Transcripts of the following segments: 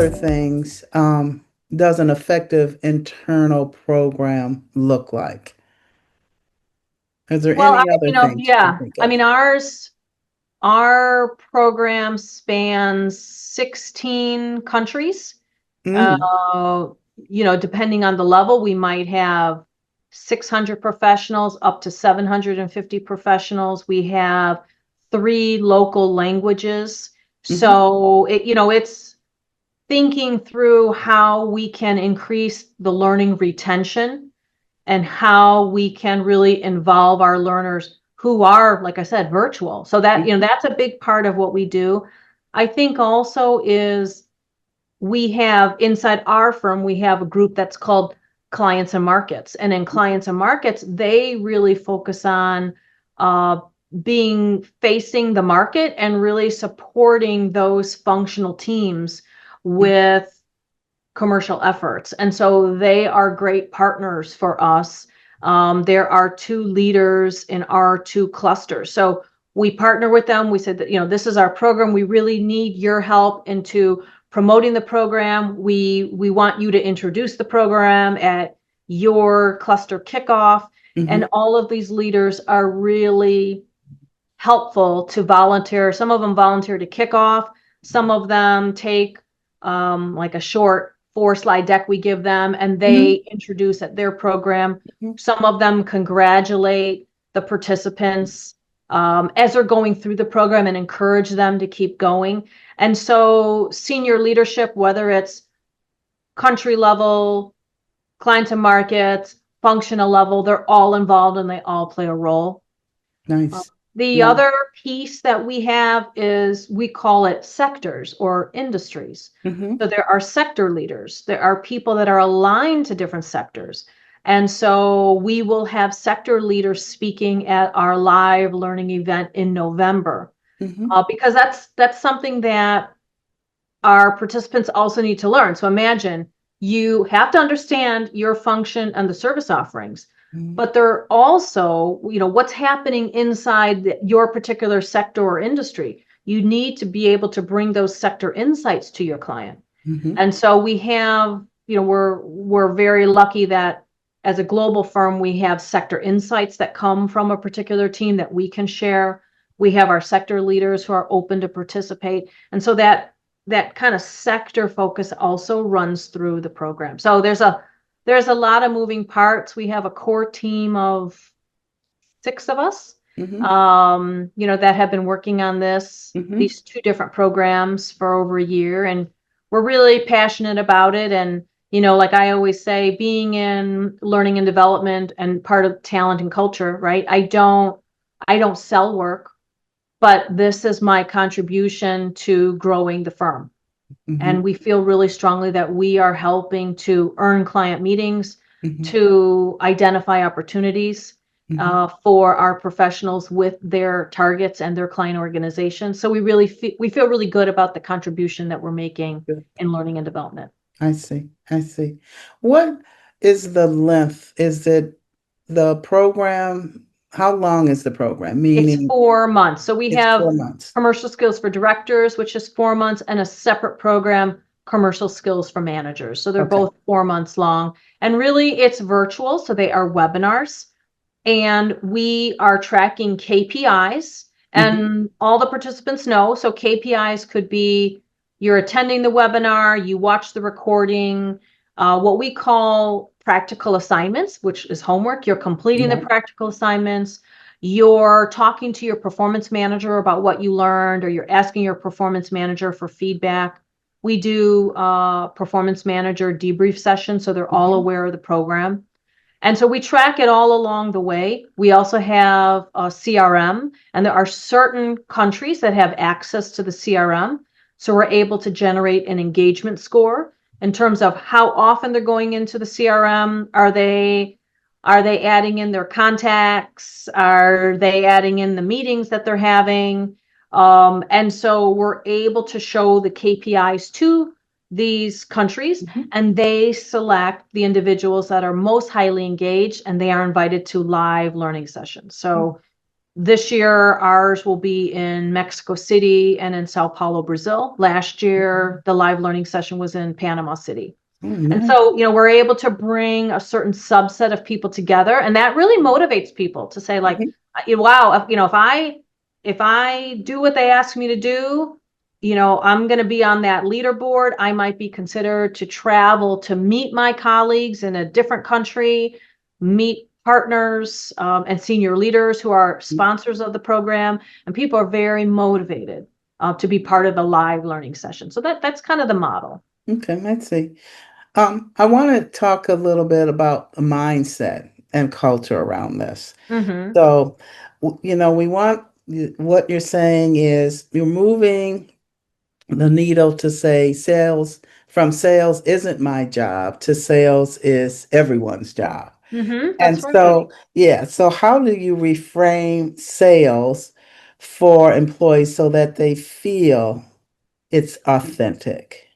other things does an effective internal program look like? Is there Well, any other things you can yeah. think I of? mean, our program spans 16 countries. Mm, Uh, Depending on the level, we might have 600 professionals up to 750 professionals. We have three local languages. hmm So it's thinking through how we can increase the learning retention and how we can really involve our learners who are, like I said, virtual. So that, that's a big part of what we do. I think also is we have inside our firm, we have a group that's called clients and markets. And in clients and markets, they really focus on uh, being facing the market and really supporting those functional teams with commercial efforts. And so they are great partners for us. There are two leaders in our two clusters. So we partner with them. We said that, this is our program. We really need your help into promoting the program. We want you to introduce the program at your cluster kickoff. hmm And all of these leaders are really helpful to volunteer. Some of them volunteer to kick off. Some of them take like a short 4-slide deck we give them, and hmm they introduce at their program. Some of them congratulate the participants as they're going through the program and encourage them to keep going. And so senior leadership, whether it's country level, clients and markets, functional level, they're all involved and they all play a role. Uh, Nice. The Nice. other piece that we have is we call it sectors or industries. hmm So there are sector leaders. There are people that are aligned to different sectors. And so we will have sector leaders speaking at our live learning event in November, hmm because that's something that our participants also need to learn. So imagine you have to understand your function and the service offerings, but they're also, what's happening inside your particular sector or industry. You need to be able to bring those sector insights to your client. hmm And so we have, we're very lucky that as a global firm, we have sector insights that come from a particular team that we can share. We have our sector leaders who are open to participate. And so that kind of sector focus also runs through the program. So there's a lot of moving parts. We have a core team of 6 of us, hmm that have been working on hmm these two different programs for over a year. And we're really passionate about it. And, like I always say, being in learning and development and part of talent and culture, right? I don't sell work, but this is my contribution to growing the firm. hmm And we feel really strongly that we are helping to earn client meetings, hmm to identify opportunities hmm for our professionals with their targets and their client organizations. So we feel really good about the contribution that we're making Good. in learning and development. I see. I see. What is the length? Is it the program? How long is the program? It's Meaning 4 months. So we it's have 4 months. commercial skills for directors, which is 4 months, and a separate program, commercial skills for managers. So they're Okay. both 4 months long. And really, it's virtual. So they are webinars. And we are tracking KPIs, hmm and all the participants know. So KPIs could be you're attending the webinar, you watch the recording, what we call practical assignments, which is homework. You're completing the Yeah. practical assignments. You're talking to your performance manager about what you learned, or you're asking your performance manager for feedback. We do performance manager debrief sessions, so they're all hmm aware of the program. And so we track it all along the way. We also have a CRM, and there are certain countries that have access to the CRM. So we're able to generate an engagement score in terms of how often they're going into the CRM. Are they adding in their contacts? Are they adding in the meetings that they're having? And so we're able to show the KPIs to these countries, hmm and they select the individuals that are most highly engaged, and they are invited to live learning sessions. So This year, ours will be in Mexico City and in Sao Paulo, Brazil. Last year, the live learning session was in Panama City. Oh, And nice. so, we're able to bring a certain subset of people together, and that really motivates people to say, like, Mhm. wow, if I do what they ask me to do, I'm going to be on that leaderboard. I might be considered to travel to meet my colleagues in a different country, meet partners and senior leaders who are sponsors of the program, and people are very motivated to be part of the live learning session. So that's kind of the model. Okay, let's see. I want to talk a little bit about the mindset and culture around this. Mm-hmm. So, we want what you're saying is you're moving the needle to say sales isn't my job to sales is everyone's job. Mm-hmm. And That's right. so how do you reframe sales for employees so that they feel it's authentic?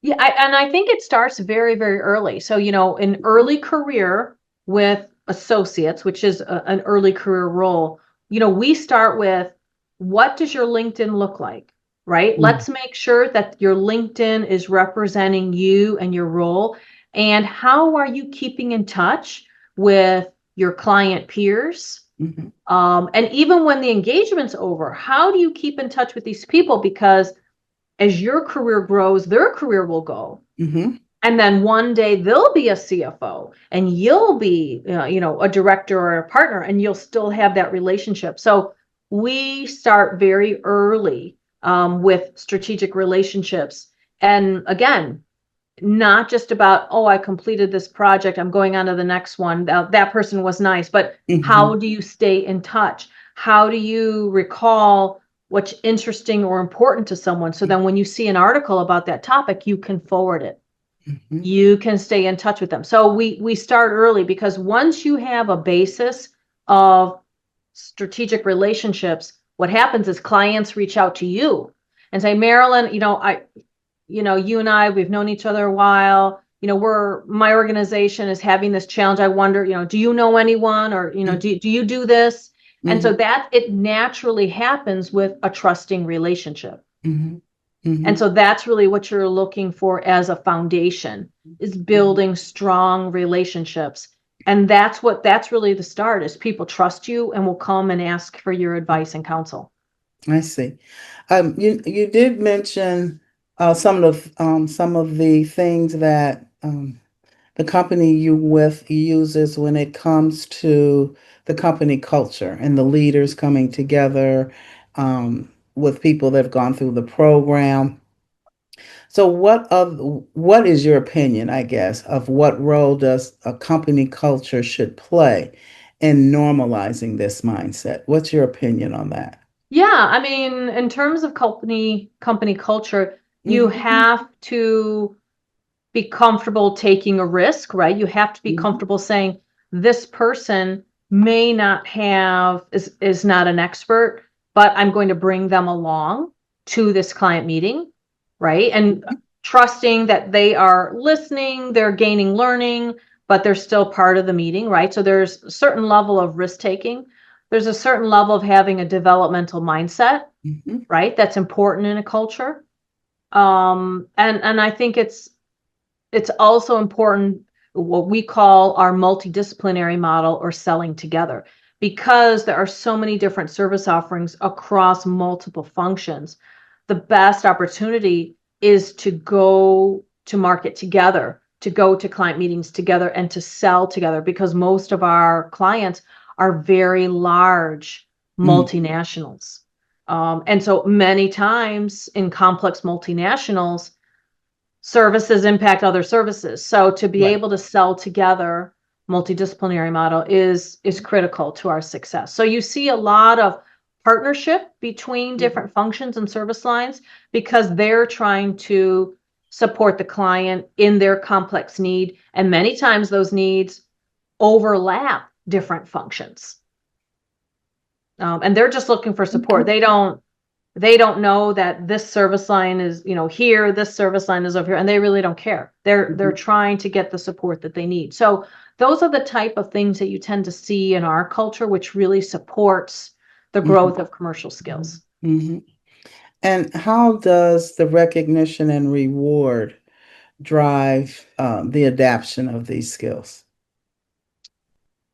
Yeah, and I think it starts very, very early. So, in early career with associates, which is an early career role, we start with what does your LinkedIn look like, right? Mm, Let's make sure that your LinkedIn is representing you and your role. And how are you keeping in touch with your client peers? mhm, And even when the engagement's over, how do you keep in touch with these people? Because as your career grows, their career will go. mhm, And then one day they'll be a CFO and you'll be, a director or a partner, and you'll still have that relationship. So we start very early with strategic relationships. And again, not just about, oh, I completed this project, I'm going on to the next one. That person was nice, but how mhm, do you stay in touch? How do you recall what's interesting or important to someone? So then when you see an article about that topic, you can forward it. mhm, You can stay in touch with them. So we start early, because once you have a basis of strategic relationships, what happens is clients reach out to you and say, Marilyn, you and I, we've known each other a while. My organization is having this challenge. I wonder, do you know anyone, or, do you do this? And so mhm, that it naturally happens with a trusting relationship. mhm, And mhm, so that's really what you're looking for as a foundation, is mhm. building strong relationships. And that's really the start, is people trust you and will come and ask for your advice and counsel. I see. You did mention some of the things that the company you with uses when it comes to the company culture and the leaders coming together with people that have gone through the program. So what is your opinion, I guess, of what role does a company culture should play in normalizing this mindset? What's your opinion on that? Yeah, I mean, in terms of company culture, you Hmm. have to be comfortable taking a risk, right? You have to be Hmm. comfortable saying this person may not have is not an expert, but I'm going to bring them along to this client meeting, right? And trusting that they are listening, they're gaining learning, but they're still part of the meeting, right? So there's a certain level of risk taking. There's a certain level of having a developmental mindset, Hmm. right? That's important in a culture. And I think it's also important what we call our multidisciplinary model, or selling together, because there are so many different service offerings across multiple functions. The best opportunity is to go to market together, to go to client meetings together, and to sell together, because most of our clients are very large multinationals. And so many times in complex multinationals, services impact other services. So to be Right. able to sell together, multidisciplinary model is critical to our success. So you see a lot of partnership between Mhm. different functions and service lines, because they're trying to support the client in their complex need. And many times those needs overlap different functions. And they're just looking for support. Okay. They don't. they don't know that this service line is, here, this service line is over here, and they really don't care. They're Mhm. trying to get the support that they need. So those are the type of things that you tend to see in our culture, which really supports the Mhm. growth of commercial Mhm. skills. Mhm. And how does the recognition and reward drive the adaption of these skills?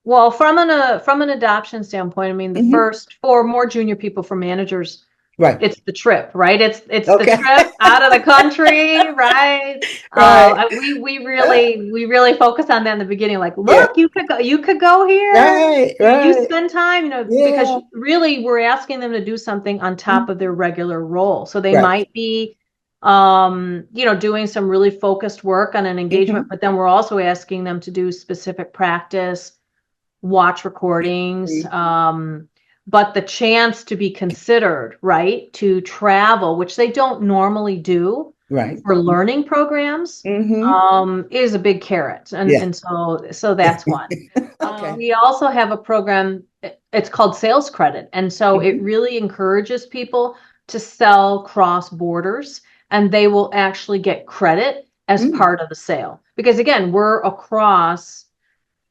Well, from an adoption standpoint, I mean, the Hmm. first for more junior people, for managers, Right. it's the trip, right? It's the Okay. trip out of the country, right? Right. We really focus on that in the beginning. Like, Yeah. look, you could go here. Right. You Right. spend time, because Yeah. really we're asking them to do something on top of their Mhm. regular role. So they Right. might be, doing some really focused work on an engagement, Hmm. but then we're also asking them to do specific practice, watch recordings, but the chance to be considered, right, to travel, which they don't normally do Right. for learning programs, Hmm. is a big carrot, and Yeah. and so that's one. Okay. We also have a program. It's called sales credit, and so it Hmm. really encourages people to sell cross borders, and they will actually get credit as Mm. part of the sale. Because again, we're across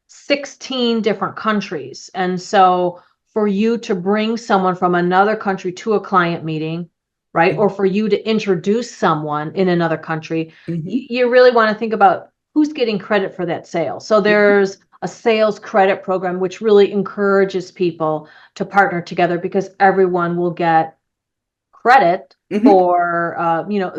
16 different countries. And so for you to bring someone from another country to a client meeting, right? Or for you to introduce someone in another country, Hmm. you really want to think about who's getting credit for that sale. So Hmm. there's a sales credit program, which really encourages people to partner together because everyone will get credit Hmm. for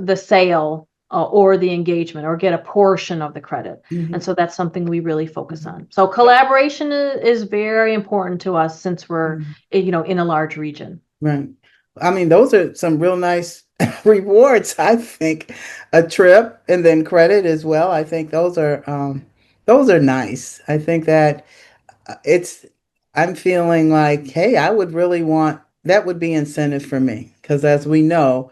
the sale, or the engagement, or get a portion of the credit. And Hmm. so that's something we really focus Hmm. on. So collaboration is very important to us since we're in a large region. Right. I mean, those are some real nice rewards, I think. A trip and then credit as well. I think those are nice. I think that it's I'm feeling like, hey, I would really want that would be incentive for me because as we know,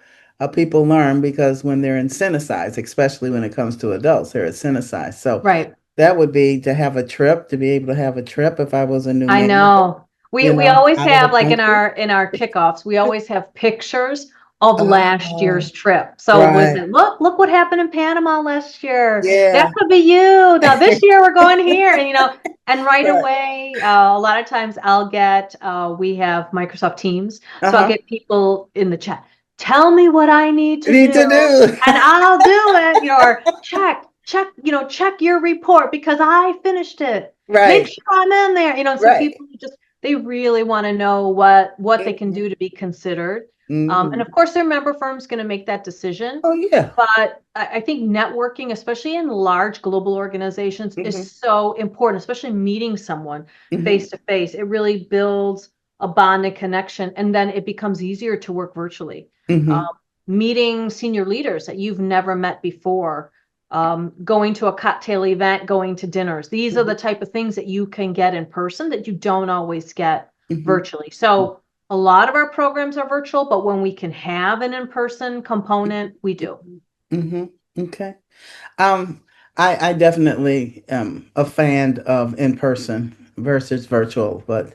people learn because when they're incentivized, especially when it comes to adults, they're incentivized. So Right. that would be to have a trip, to be able to have a trip if I was a new I manager, know. We always out of the have, like, in country. our kickoffs, we always have pictures of last Oh, year's trip. So was right. it, look what happened in Panama last year. That Yeah. could be you. Now this year we're going here, and right Right. away, a lot of times we have Microsoft Teams, so I'll Uh-huh. get people in the chat. Tell me what I need to Need do, to do. and I'll do it. Or check your report because I finished it. Make Right. sure I'm in there. So Right. people just, they really want to know what they can Hmm. do to be considered. And of Hmm. course, their member firm's going to make that decision. Oh, yeah. But I think networking, especially in large global organizations, is Hmm. so important, especially meeting someone Hmm. face to face. It really builds a bond and connection, and then it becomes easier to work virtually. Um, Hmm. Meeting senior leaders that you've never met before, going to a cocktail event, going to dinners. These are the Hmm. type of things that you can get in person that you don't always get Hmm. virtually. So a lot of our programs are virtual, but when we can have an in-person component, we do. Hmm. Okay. Um, I definitely am a fan of in person versus virtual, but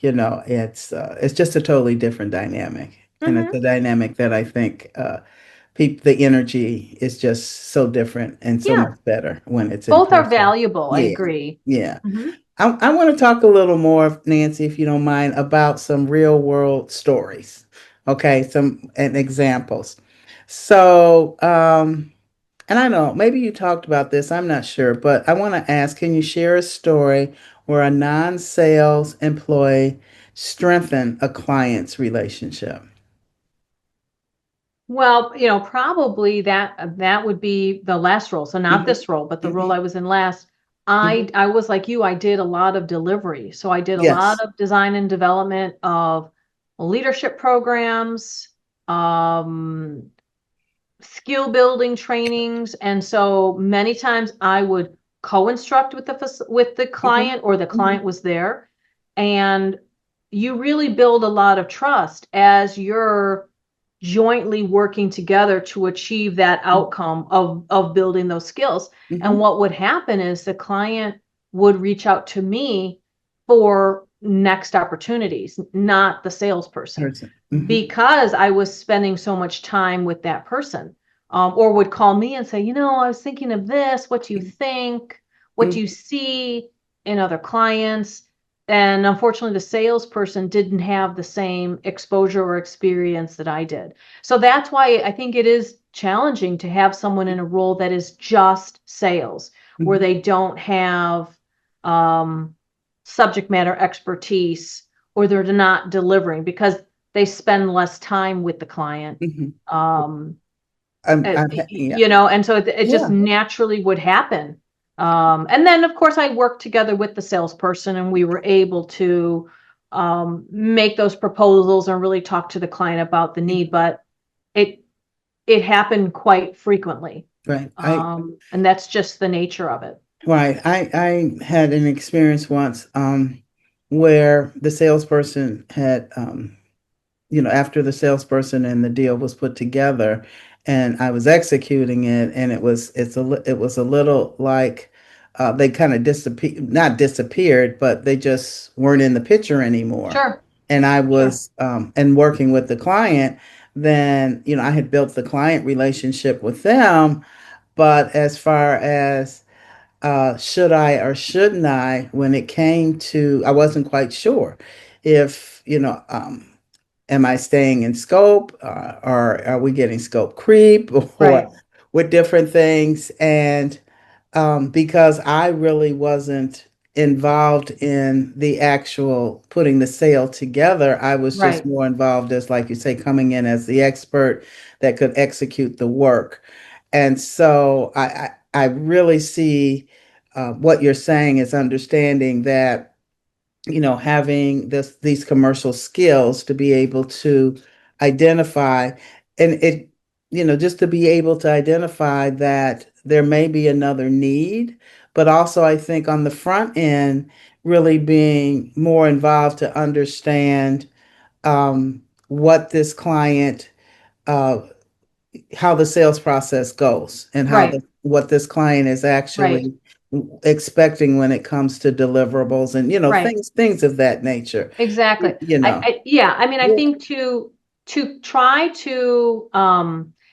it's just a totally different dynamic, and it's Hmm. a dynamic that I think the energy is just so different and so Yeah, much better when it's in both are person. valuable. I Yeah, agree. yeah. Hmm. I want to talk a little more, Nancy, if you don't mind, about some real world stories. Okay, some and examples. So, and I know maybe you talked about this, I'm not sure, but I want to ask, can you share a story where a non-sales employee strengthened a client's relationship? Well, probably that would be the last role. So not Hmm. this role, but the role Hmm. I was in last. Hmm. I was like you, I did a lot of delivery. So I did a lot Yes. of design and development of leadership programs, um, skill building trainings, and so many times I would co-instruct with the Hmm. client, or the Hmm. client was there, and you really build a lot of trust as you're jointly working together to achieve that outcome of building those skills. And Hmm. what would happen is the client would reach out to me for next opportunities, not the salesperson. Person. Hmm. because I was spending so much time with that person. Or would call me and say, I was thinking of this. What do you think? What do you Hmm. see in other clients? And unfortunately, the salesperson didn't have the same exposure or experience that I did. So that's why I think it is challenging to have someone in a role that is just sales, where Hmm. they don't have um, subject matter expertise, or they're not delivering because they spend less time with the client. Hmm. Um, Yeah, and so it just yeah, naturally would happen. And then, of course, I worked together with the salesperson, and we were able to make those proposals and really talk to the client about the need. But it it happened quite frequently, right. and that's just the nature of it. Right. I had an experience once where the salesperson had after the salesperson and the deal was put together and I was executing it and it was a little like they kind of disappeared, not disappeared, but they just weren't in the picture anymore. Sure, And I sure, was and working with the client, then I had built the client relationship with them, but as far as should I or shouldn't I, when it came to, I wasn't quite sure if, am I staying in scope or are we getting scope creep or right, with different things? And because I really wasn't involved in the actual putting the sale together, I was just right, more involved as, like you say, coming in as the expert that could execute the work. And so I really see what you're saying is understanding that having these commercial skills to be able to identify and it, just to be able to identify that there may be another need, but also I think on the front end, really being more involved to understand what this client, uh, how the sales process goes and right, what this client is right, actually expecting when it comes to deliverables and right. things of that nature. Exactly. You know. Yeah, I mean, I Yeah. think to try to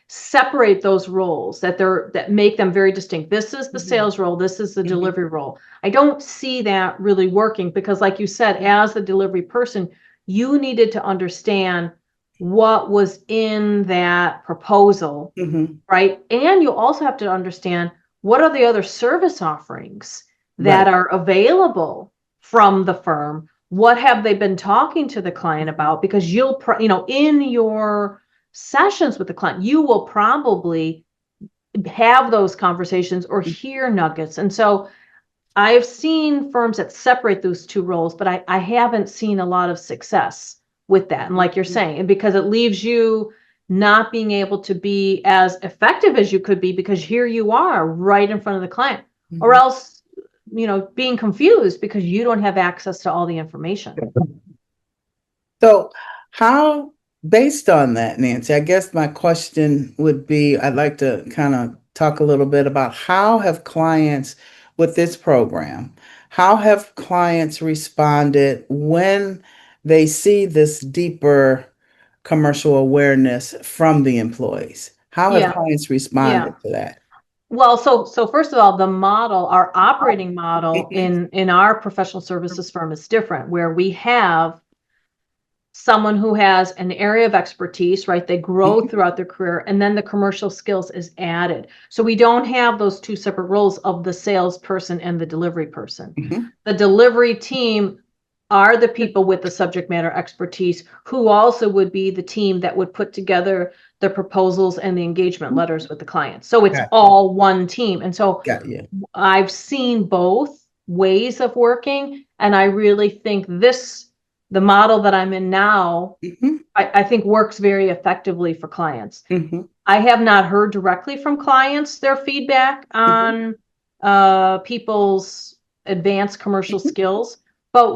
separate those roles that make them very distinct. This is the Mhm. sales role, this is the Mhm. delivery role. I don't see that really working because, like you said, as the delivery person, you needed to understand what was in that proposal, Mhm. right? And you also have to understand what are the other service offerings that Right. are available from the firm. What have they been talking to the client Mhm. about? Because in your sessions with the client, you will probably have those conversations or hear nuggets. And so I've seen firms that separate those two roles, but I haven't seen a lot of success with that. And like you're Mhm. saying, and because it leaves you not being able to be as effective as you could be because here you are right in front of the client, or Mhm. else, being confused because you don't have access to all the information. So, how, based on that, Nancy, I guess my question would be, I'd like to kind of talk a little bit about how have clients with this program, how have clients responded when they see this deeper commercial awareness from the employees? How have Yeah, clients yeah. responded to that? Well, so first of all, the model, our operating model in our professional services firm is different, where we have someone who has an area of expertise, right? They grow Mhm. throughout their career, and then the commercial skills is added. So we don't have those two separate roles of the salesperson and the delivery person. Mhm. The delivery team are the people with the subject matter expertise who also would be the team that would put together the proposals and the engagement Mhm. letters with the client. So it's Gotcha. all one team. And so Got you. I've seen both ways of working, and I really think the model that I'm in now, Mhm. I think works very effectively for clients. Mhm. I have not heard directly from clients their feedback Mhm. on people's advanced commercial Mhm. skills, but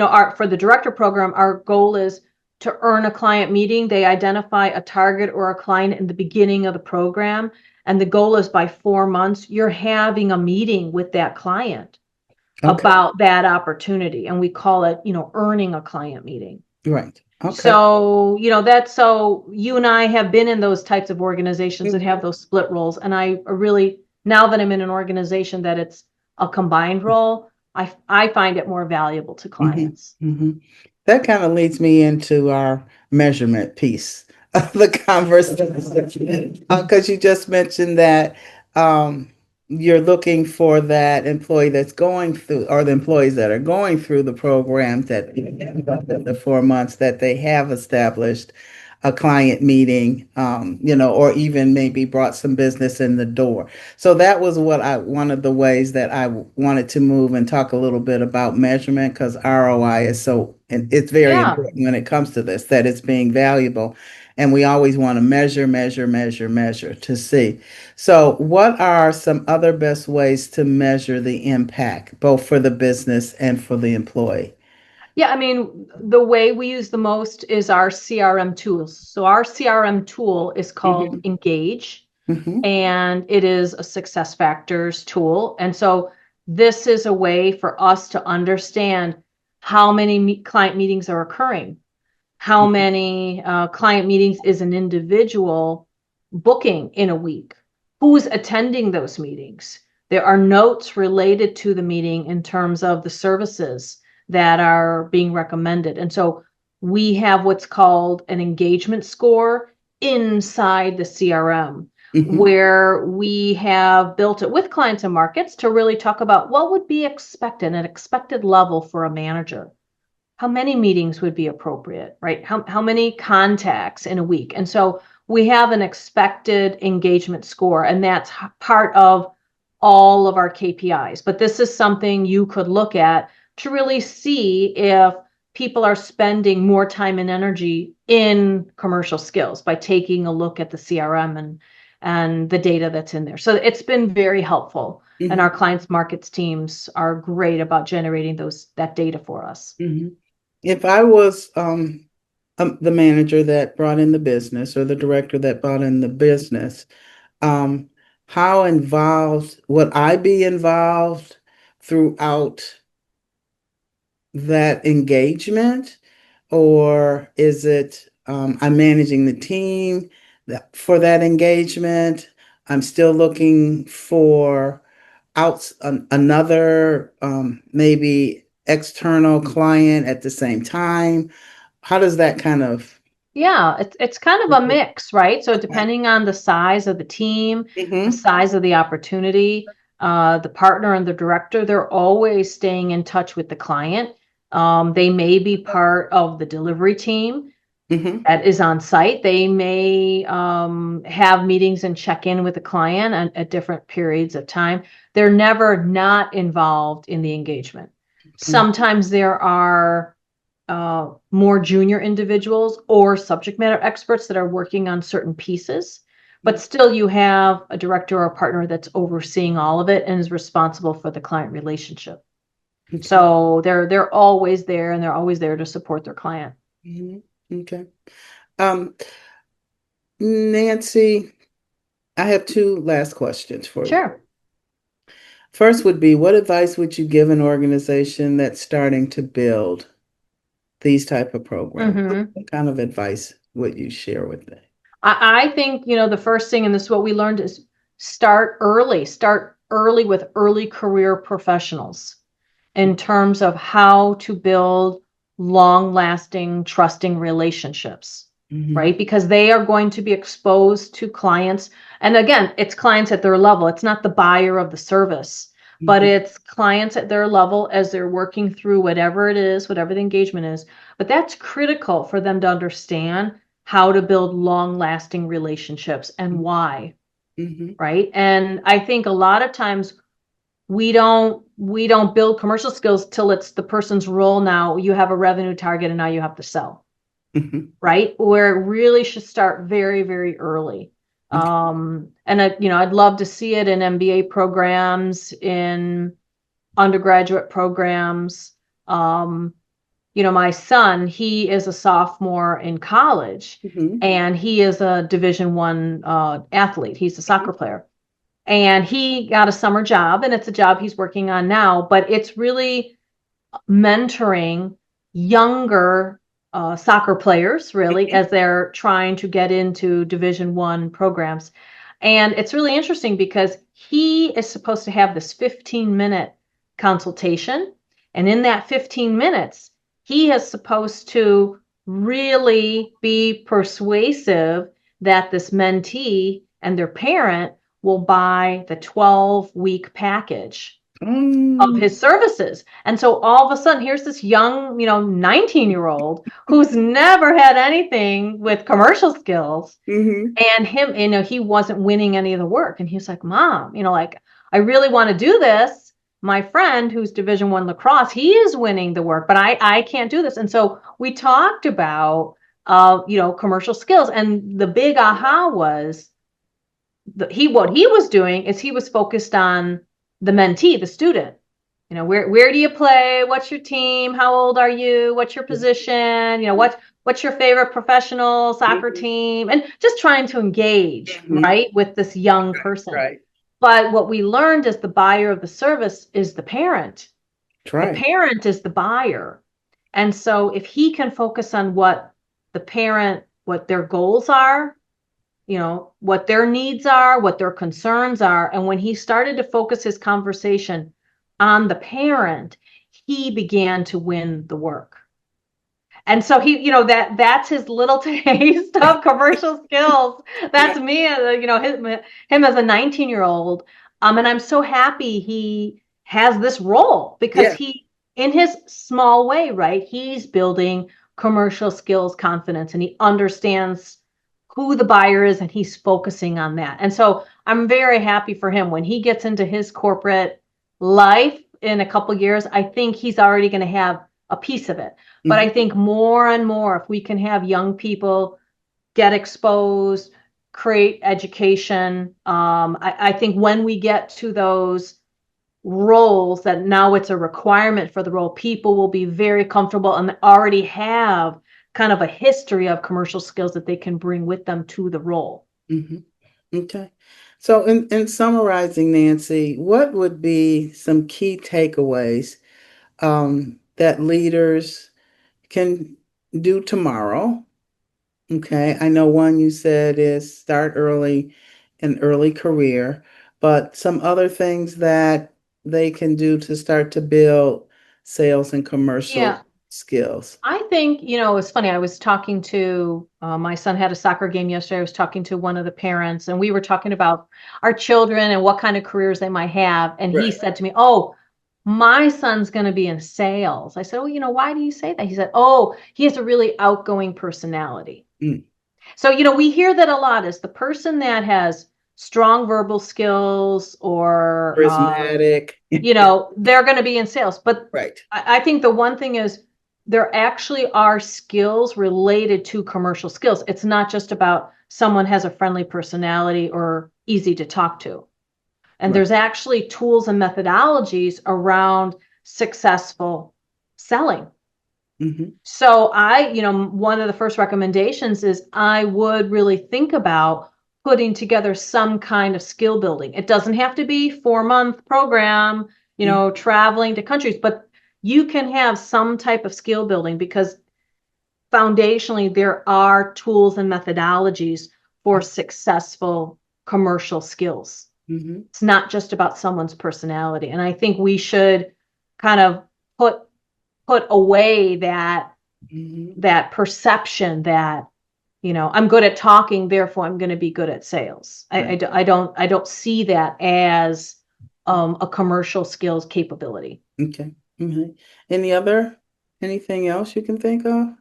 our for the director program, our goal is to earn a client meeting. They identify a target or a client in the beginning of the program, and the goal is by 4 months, you're having a meeting with that client Okay. about that opportunity, and we call it, earning a client meeting. Right. Okay. So, that's so you and I have been in those types of organizations that have Mhm. those split roles. And I really, now that I'm in an organization that it's a combined role, I find it more valuable to Mhm. clients. Mhm. That kind of leads me into our measurement piece of the conversation. Because you just mentioned that um, you're looking for that employee that's going through, or the employees that are going through the program that the 4 months that they have established a client meeting, or even maybe brought some business in the door. So that was one of the ways that I wanted to move and talk a little bit about measurement because ROI is and it's very Yeah. important when it comes to this, that it's being valuable. And we always want to measure, measure, measure, measure to see. So, what are some other best ways to measure the impact, both for the business and for the employee? Yeah, I mean, the way we use the most is our CRM tools. So our CRM tool is called Hmm. Engage, Hmm. and it is a success factors tool. And so this is a way for us to understand how many client meetings are occurring, how many client meetings is an individual booking in a week, who's attending those meetings. There are notes related to the meeting in terms of the services that are being recommended. And so we have what's called an engagement score inside the CRM, Hmm. where we have built it with clients and markets to really talk about what would be expected, an expected level for a manager. How many meetings would be appropriate, right? How many contacts in a week? And so we have an expected engagement score, and that's part of all of our KPIs. But this is something you could look at to really see if people are spending more time and energy in commercial skills by taking a look at the CRM and the data that's in there. So it's been very helpful. And Hmm. our clients markets teams are great about generating that data for us. Hmm. If I was the manager that brought in the business or the director that brought in the business, um, how involved would I be involved throughout that engagement? Or is it I'm managing the team for that engagement? I'm still looking for another maybe external client at the same time. How does that kind of Yeah, it's kind of a mix, right? So Okay. depending on the size of the team, the Hmm. size of the opportunity, the partner and the director, they're always staying in touch with the client. They may be part of the delivery team Hmm. that is on site. They may have meetings and check in with the client at different periods of time. They're never not involved in the engagement. Sometimes there are more junior individuals or subject matter experts that are working on certain pieces, but still you have a director or a partner that's overseeing all of it and is responsible for the client relationship. Okay. So they're always there and they're always there to support their client. Mhm. Okay. Um, Nancy, I have two last questions for you. Sure. First would be, what advice would you give an organization that's starting to build these type of programs? Hmm. What kind of advice would you share with them? I think, the first thing, and this is what we learned, is start early with early career professionals in terms of how to build long lasting, trusting relationships, Hmm. right? Because they are going to be exposed to clients. And again, it's clients at their level. It's not the buyer of the service, but Hmm. it's clients at their level as they're working through whatever it is, whatever the engagement is. But that's critical for them to understand how to build long lasting relationships and why, Hmm. right? And I think a lot of times we don't build commercial skills till it's the person's role. Now you have a revenue target and now you have to sell, Hmm. right? Where it really should start very, very early. And I'd love to see it in MBA programs, in undergraduate programs. um, my son, he is a sophomore in college, Hmm. and he is a Division 1 athlete. He's a soccer player, and he got a summer job, and it's a job he's working on now, but it's really mentoring younger soccer players, really, as they're trying to get into Division I programs. And it's really interesting because he is supposed to have this 15-minute consultation. And in that 15 minutes, he is supposed to really be persuasive that this mentee and their parent will buy the 12-week package of Mm, his services. And so all of a sudden, here's this young, 19-year-old who's never had anything with commercial skills. hmm And him, he wasn't winning any of the work. And he's like, Mom, like, I really want to do this. My friend who's Division I lacrosse, he is winning the work, but I can't do this. And so we talked about, commercial skills. And the big aha was what he was doing is he was focused on the mentee, the student. Where do you play? What's your team? How old are you? What's your position? What's your favorite professional soccer hmm team? And just trying to engage, hmm right, with this young person. Right. But what we learned is the buyer of the service is the parent. That's The right. parent is the buyer. And so if he can focus on what their goals are, what their needs are, what their concerns are. And when he started to focus his conversation on the parent, he began to win the work. And so that's his little taste of commercial skills. Yeah. That's me, him as a 19-year-old. And I'm so happy he has this role because Yeah. he, in his small way, right, he's building commercial skills confidence and he understands who the buyer is and he's focusing on that. And so I'm very happy for him when he gets into his corporate life in a couple years. I think he's already going to have a piece of it. But I hmm think more and more, if we can have young people get exposed, create education, I think when we get to those roles that now it's a requirement for the role, people will be very comfortable and already have kind of a history of commercial skills that they can bring with them to the role. hmm Okay. So in summarizing, Nancy, what would be some key takeaways that leaders can do tomorrow? Okay. I know one you said is start early, an early career, but some other things that they can do to start to build sales and commercial Yeah, skills. I think, it's funny. I was talking to my son had a soccer game yesterday. I was talking to one of the parents, and we were talking about our children and what kind of careers they might have. And he Right. said to me, "Oh, my son's going to be in sales." I said, "Oh, why do you say that?" He said, "Oh, he has a really outgoing personality." Mm. So, we hear that a lot is the person that has strong verbal skills or Charismatic. they're going to be in sales. But Right. I think the one thing is there actually are skills related to commercial skills. It's not just about someone has a friendly personality or easy to talk to. And Right. there's actually tools and methodologies around successful selling. hmm So one of the first recommendations is I would really think about putting together some kind of skill building. It doesn't have to be 4-month program, traveling to countries, but you can have some type of skill building because foundationally there are tools and methodologies for successful commercial skills. hmm It's not just about someone's personality. And I think we should kind of put away hmm that perception that I'm good at talking, therefore I'm going to be good at sales. Right. I don't see that as a commercial skills capability. Okay. hmm Any other, anything else you can think of?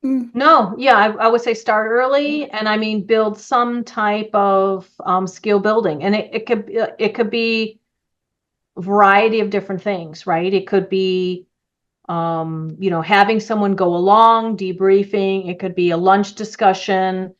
Mm. No, yeah, I would say start early, and I mean build some type of skill building, and it could be a variety of different things, right? It could be having someone go along, debriefing. It could be a lunch discussion.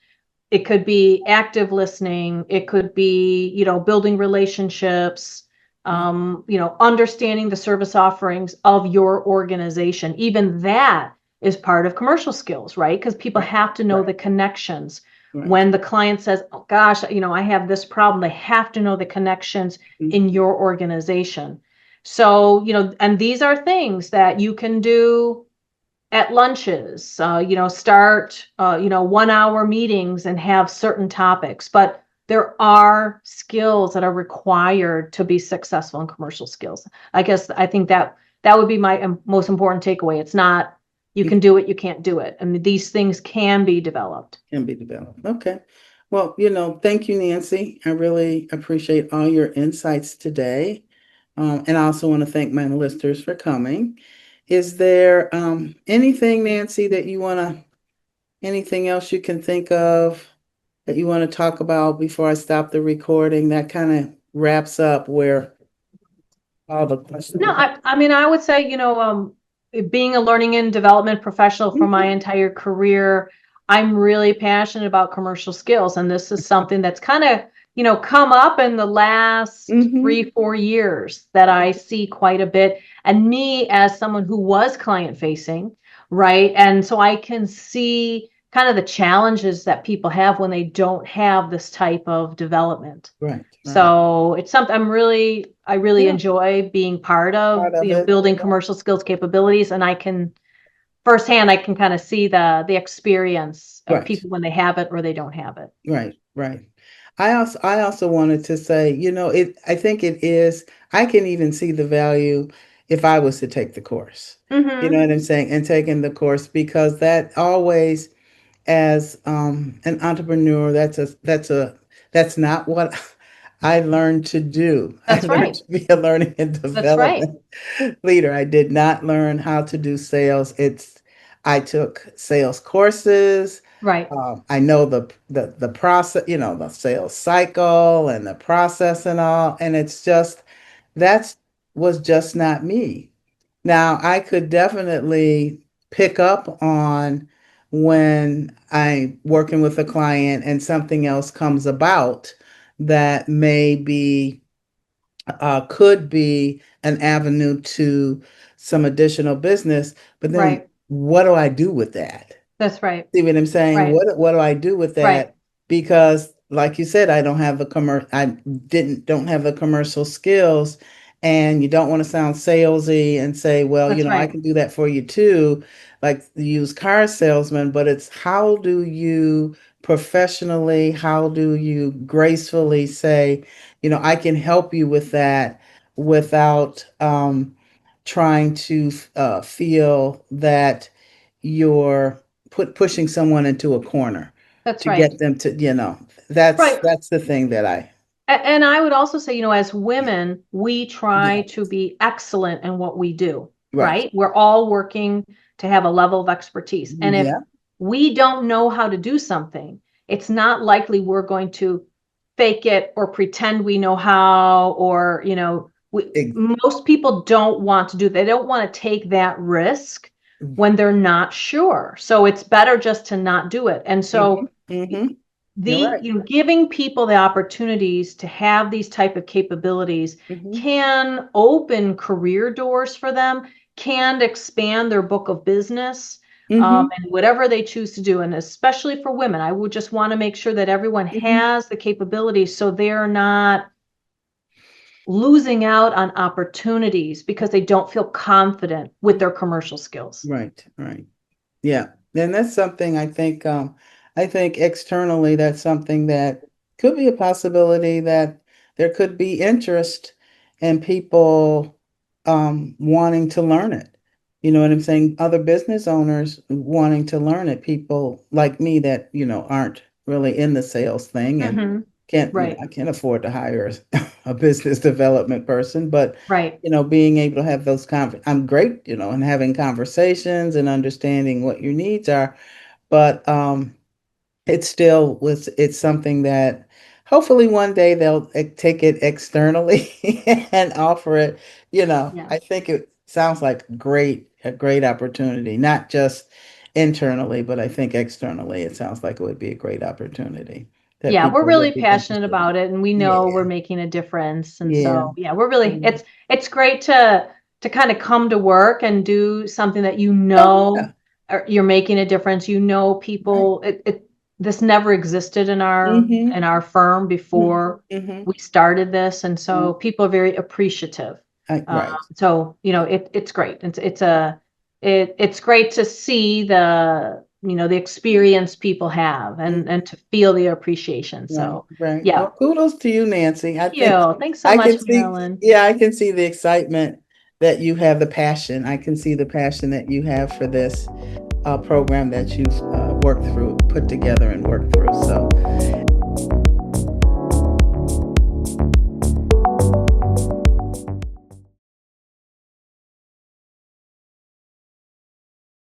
It could be active listening. It could be, building relationships, understanding the service offerings of your organization. Even that is part of commercial skills, right? Because people Right. have to know Right. the connections. Right. When the client says, oh, gosh, I have this problem, they have to know the connections Mhm. in your organization. So, and these are things that you can do at lunches, start, 1 hour meetings and have certain topics. But there are skills that are required to be successful in commercial skills. I think that would be my most important takeaway. It's not you You can do it, you can't do it. I mean, these things can be developed. can be developed. Okay. Well, thank you, Nancy. I really appreciate all your insights today. And I also want to thank my listeners for coming. Is there anything, Nancy, anything else you can think of that you want to talk about before I stop the recording? That kind of wraps up where all the questions. No, I mean, I would say, being a learning and development professional for my entire career, I'm really passionate about commercial skills. And this is something that's kind of, come up in the last Mm-hmm. 3, 4 years that I see quite a bit. And me as someone who was client facing, right? And so I can see kind of the challenges that people have when they don't have this type of development. Right, right. So it's something I really Yeah, enjoy being part of, part of it. building Yeah. commercial skills capabilities. And I can firsthand, I can kind of see the experience of Right. people when they have it or they don't have it. Right, right. I also wanted to say, I think it is, I can even see the value if I was to take the course. You know Mm-hmm. what I'm saying? And taking the course because that always, as an entrepreneur, that's not what I learned to do. I That's learned right. to be a learning and That's right. development leader. I did not learn how to do sales. I took sales courses. Right. I know the process, the sales cycle and the process and all, and that's was just not me. Now, I could definitely pick up on when I'm working with a client and something else comes about that could be an avenue to some additional business. But then Right. what do I do with that? That's right. See what I'm saying? Right. What do I do with Right. that? Because like you said, I don't have the commercial skills, and you don't want to sound salesy and say, well, That's I right. can do that for you too, like the used car salesman, but it's how do you professionally, how do you gracefully say, I can help you with that without trying to feel that you're pushing someone into a corner That's to right. get them to, that's Right. that's the thing that I And I would also say, as women, we yeah, try to be excellent in what we do, right. right? We're all working to have a level of expertise. And if Yeah. we don't know how to do something, it's not likely we're going to fake it or pretend we know how, or, Ex- most people don't want to do, they don't want to take that risk when they're not sure. So it's better just to not do it. And hmm so hmm You're the right. giving people the opportunities to have these type of capabilities hmm can open career doors for them, can expand their book of business, hmm and whatever they choose to do. And especially for women, I would just want to make sure that everyone hmm has the capabilities so they're not losing out on opportunities because they don't feel confident with their commercial skills. Right, right. Yeah, and that's something I think externally that's something that could be a possibility that there could be interest in people wanting to learn it. You know what I'm saying? Other business owners wanting to learn it, people like me that, aren't really in the sales thing and Hmm. can't, Right, I can't afford to hire a business development person, but right. being able to have I'm great, in having conversations and understanding what your needs are, but it's something that hopefully one day they'll take it externally and offer it. Yeah. I think it sounds like a great opportunity, not just internally, but I think externally it sounds like it would be a great opportunity that Yeah, we're people really would be passionate interested in. about it and we know we're Yeah, making a difference. And yeah. so, yeah, we're really Yeah. it's great to kind of come to work and do something that Oh yeah. you're making a difference. Right. People this never existed Mm-hmm. in our firm before Mm-hmm. we started this, and Yeah. so people are very appreciative. Right. So, it's great. It's a it's great to see the experience people have and to feel the appreciation. Right, So right. yeah. Well, kudos to you, Nancy. I Thank think you. Thanks so I much, can see, Marilyn. yeah, I can see the excitement that you have, the passion. I can see the passion that you have for this program that you've worked through, put together and worked through. So